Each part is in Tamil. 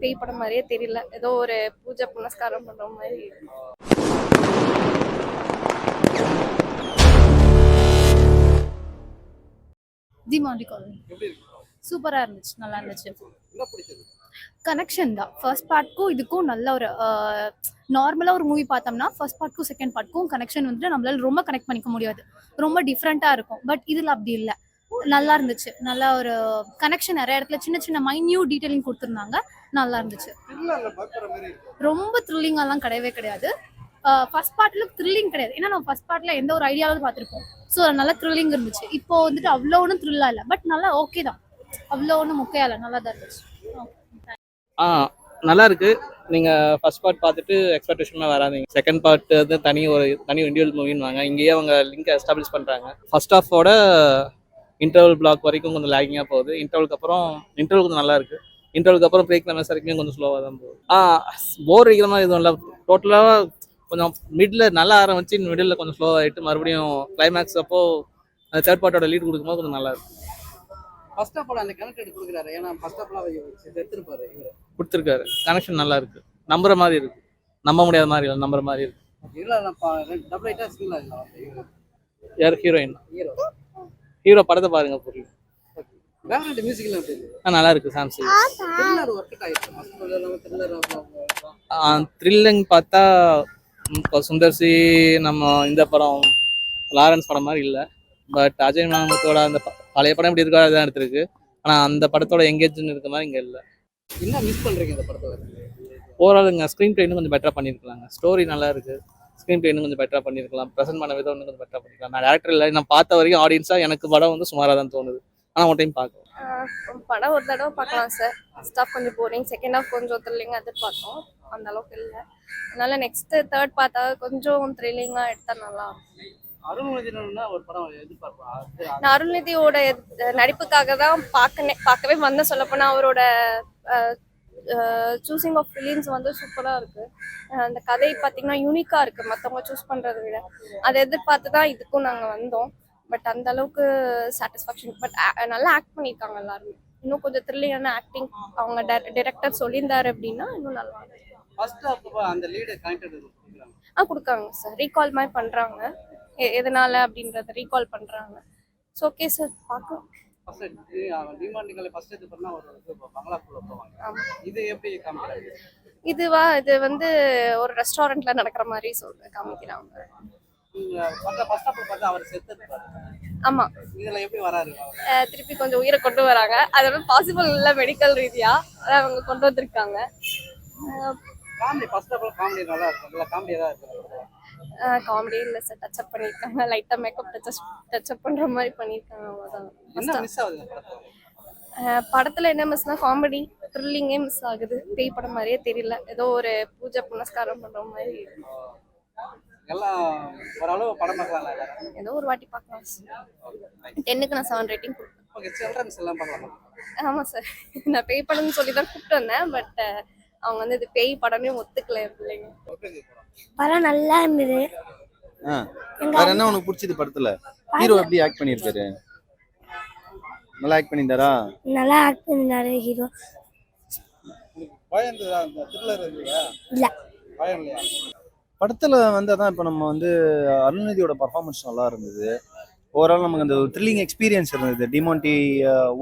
பேய் படம் மாதிரியே தெரியல. ஏதோ ஒரு பூஜை புனஸ்காரம் பண்ற மாதிரி. டிமாண்டி காலனி சூப்பரா இருந்துச்சு, நல்லா இருந்துச்சு. கனெக்ஷன் தான் ஃபர்ஸ்ட் பார்ட்க்கும் இதுக்கும் நல்ல ஒரு நார்மலா ஒரு மூவி பார்த்தோம்னா ஃபர்ஸ்ட் பார்ட்க்கும் செகண்ட் பார்ட்க்கும் கனெக்ஷன் வந்துட்டு நம்மளால ரொம்ப கனெக்ட் பண்ணிக்க முடியாது, ரொம்ப டிஃப்ரெண்டா இருக்கும். பட் இதுல அப்படி இல்லை, நல்லா இருந்துச்சு. நல்லா ஒரு கனெக்ஷன், நிறைய இடத்துல சின்ன சின்ன மைன்யூட் டீடைலிங் கொடுத்துருந்தாங்க, நல்லா இருந்துச்சு. ரொம்ப த்ரில்லிங்காலாம் கிடையவே கிடையாது. ஃபர்ஸ்ட் பார்ட்ல த்ரில்லிங் கிடையாது, ஏன்னா நம்ம ஃபர்ஸ்ட் பார்ட்ல எந்த ஒரு ஐடியாவது பார்த்துருப்போம். ஸோ நல்லா த்ரில்லிங் இருந்துச்சு. இப்போ வந்துட்டு அவ்வளோ ஒன்றும் த்ரில்லா இல்லை, பட் நல்லா ஓகே தான், அவ்வளோ ஒன்றும் முக்கியம் இல்லை, நல்லா தான் இருந்துச்சு. நல்லா இருக்கு. நீங்க ஃபர்ஸ்ட் பார்ட் பார்த்துட்டு எக்ஸ்பெக்டேஷன்லாம் வராதீங்க. செகண்ட் பார்ட் வந்து தனி இண்டிவிஜுவல் மூவின்னு வாங்க. இங்கேயே அவங்க லிங்க் எஸ்டாப்ளிஷ் பண்றாங்க. ஃபர்ஸ்ட் ஹாஃபோட இன்டர்வல் பிளாக் வரைக்கும் கொஞ்சம் லேகிங்காக போகுது. இன்டர்வல் கொஞ்சம் நல்லா இருக்கு. இன்டர்வலுக்கு அப்புறம் பிரேக் பண்ண வரைக்கும் கொஞ்சம் ஸ்லோவாக தான் போகுது. போர் அடிக்கிற மாதிரி எதுவும் இல்லை. டோட்டலாக கொஞ்சம் நல்லா ஆரம்பிச்சு மிடில் கொஞ்சம் ஸ்லோ ஆகிட்டு மறுபடியும் கிளைமேக்ஸ் அப்போ அந்த தேர்ட் பார்ட்டோட லீட் கொடுக்கும்போது கொஞ்சம் நல்லா இருக்கும். ஃபர்ஸ்ட் ஆஃப் ஆல் அந்த கனெக்ட் கொடுக்குறாரு, ஏன்னா ஃபர்ஸ்ட் ஆஃப் ஆல் எடுத்துருப்பாரு, கொடுத்துருக்காரு. கனெக்ஷன் நல்லா இருக்கு, நம்புற மாதிரி இருக்கு, நம்ப முடியாத மாதிரி இல்லை, நம்புற மாதிரி இருக்கு. டபுள் ஐட்டா சிங்கிள் யார் ஹீரோயின்? ஹீரோ படத்தை பாருங்க புரியும். பேக்ரவுண்ட் மியூசிக்லாம் எப்படி இருக்கு? நல்லா இருக்கு. சாம்சங் த்ரில்லர் ஒர்க் ஆயிடுச்சு. த்ரில்லிங் பார்த்தா இப்போ சுந்தர்சி நம்ம இந்த படம் லாரன்ஸ் படம் மாதிரி இல்லை. பட் அஜய் மாமுத்தோட அந்த பழைய படம் எப்படி இருக்கோ அதுதான் எடுத்திருக்கு. ஆனால் அந்த படத்தோட எங்கேஜ்னு இருக்க மாதிரி இங்கே இல்லை. என்ன மிஸ் பண்ணுறீங்க இந்த படத்தில்? ஓவரால் இங்கே ஸ்க்ரீன் பிளே இன்னும் கொஞ்சம் பெட்டராக பண்ணியிருக்கலாங்க. ஸ்டோரி நல்லா இருக்குது, ஸ்க்ரீன் பிளே இன்னும் கொஞ்சம் பெட்டராக பண்ணியிருக்கலாம். ப்ரெசென்ட் பண்ண விதம் இன்னும் கொஞ்சம் பெட்டராக பண்ணியிருக்கலாம். நான் டேரக்டர் இல்லை, நான் பார்த்த வரைக்கும் ஆடியன்ஸாக எனக்கு படம் வந்து சுமாராக தான் தோணுது. ஆனால் ஒரு டைம் பார்க்கலாம். படம் ஒரு தடவை பார்க்கலாம் சார். ஃபர்ஸ்ட் ஹாஃப் கொஞ்சம் போரிங், செகண்ட் ஹாஃப் கொஞ்சம் த்ரில்லிங்காக எதிர்பார்த்தோம், அந்த அளவுக்கு இல்லை. அதனால நெக்ஸ்ட் தேர்ட் பார்த்தா கொஞ்சம் த்ரில்லிங்காக எடுத்தால் நல்லா இருக்கும். ஒரு படம் எதிர்பார்ப்பேன். நான் அருள்நிதியோட நடிப்புக்காக தான் பார்க்கவே வந்தேன். சொல்லப்போனால் அவரோட சூஸிங் ஆஃப் ஃபிலிம்ஸ் வந்து சூப்பராக இருக்குது. அந்த கதை பார்த்திங்கன்னா யூனிக்காக இருக்குது மற்றவங்க சூஸ் பண்ணுறதை விட. அதை எதிர்பார்த்து தான் இதுக்கும் நாங்கள் வந்தோம். பட் அந்த அளவுக்கு சாட்டிஸ்ஃபேக்ஷன். பட் நல்லா ஆக்ட் பண்ணியிருக்காங்க எல்லாருமே. இன்னும் கொஞ்சம் த்ரில்லிங்கான ஆக்டிங் அவங்க டைரக்டர் சொல்லியிருந்தாரு அப்படின்னா இன்னும் நல்லா கொடுக்காங்க சார். ரீகால் மாதிரி பண்ணுறாங்க, எதனால அப்படின்றத ரீகால் பண்ணுறாங்க. ஸோ ஓகே சார், பார்க்கலாம். இது வந்து ஒரு ரெஸ்டாரண்ட்ல நடக்கிற மாதிரி காமிக்கிறாங்க. ஆமா, திருப்பி கொஞ்சம் உயிரை கொண்டு வராங்க. அதோட பாசிபிள் இல்ல மெடிக்கல் ரீதியா, அதான் அவங்க கொண்டு வந்திருக்காங்க. காமெடி இல்ல சார், டச் அப் பண்ணிருக்காங்க, லைட்டா மேக்கப் டச் அப் பண்ற மாதிரி பண்ணிருக்காங்க, அவ்வளவுதான். படத்துல என்ன மிஸ்னா காமெடி, த்ரில்லிங்கே மிஸ் ஆகுது. பேய் படம் மாதிரியே தெரியல, ஏதோ ஒரு பூஜை புனஸ்காரம் பண்ற மாதிரி. ஏதோ ஒரு வாட்டி பார்க்கலாம். 10க்கு நான் 7 ரேட்டிங் கொடுப்பேன். ஆமா சார், நான் பேய் படம்னு சொல்லி தான் கூப்பிட்டு வந்தேன். பட் அவங்க வந்து இது பேய் படமே ஒத்துக்கல பிள்ளைங்க. படம் நல்லா இருந்தது. வேற என்ன உனக்கு பிடிச்சது படத்துல? ஹீரோ எப்படி ஆக்ட் பண்ணிருக்காரு? நல்லா ஆக்ட் பண்ணிட்டாரா? நல்லா ஆக்ட் பண்ணிட்டாரு ஹீரோ. இல்ல படத்துல வந்து அதான் இப்போ நம்ம வந்து அருள்நிதியோட பர்ஃபார்மன்ஸ் நல்லா இருந்தது. ஓவரால் நமக்கு அந்த த்ரில்லிங் எக்ஸ்பீரியன்ஸ் இருந்தது. டிமாண்டி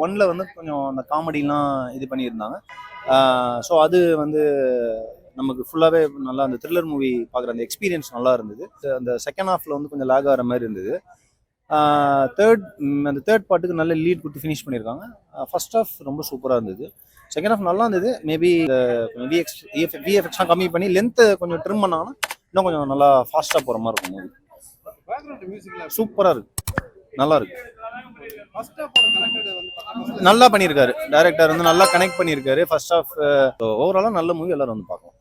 1ல வந்து கொஞ்சம் அந்த காமெடிலாம் இது பண்ணியிருந்தாங்க. ஸோ அது வந்து நமக்கு ஃபுல்லாகவே நல்லா அந்த த்ரில்லர் மூவி பார்க்குற அந்த எக்ஸ்பீரியன்ஸ் நல்லா இருந்தது. அந்த செகண்ட் ஹாஃபில் வந்து கொஞ்சம் லேக் ஆகிற மாதிரி இருந்தது. அந்த தேர்ட் பார்ட்டுக்கு நல்ல லீட் கொடுத்து ஃபினிஷ் பண்ணியிருக்காங்க. ஃபர்ஸ்ட் ஹாஃப் ரொம்ப சூப்பராக இருந்தது. செகண்ட் ஹாஃப் நல்லா இருந்தது. மேபி விஎஃப்எக்ஸ்லாம் கம்மி பண்ணி லென்த்தை கொஞ்சம் ட்ரிம் பண்ணாங்கன்னா இன்னும் கொஞ்சம் நல்லா ஃபாஸ்ட்டாக போகிற மாதிரி இருக்கும் மூவி. சூப்பராக இருக்கு, நல்லா இருக்கு. நல்லா பண்ணியிருக்காரு டைரக்டர், வந்து நல்லா கனெக்ட் பண்ணியிருக்காரு ஃபர்ஸ்ட் ஹாஃப். ஓவராலாக நல்ல மூவி, எல்லாரும் வந்து பார்க்கலாம்.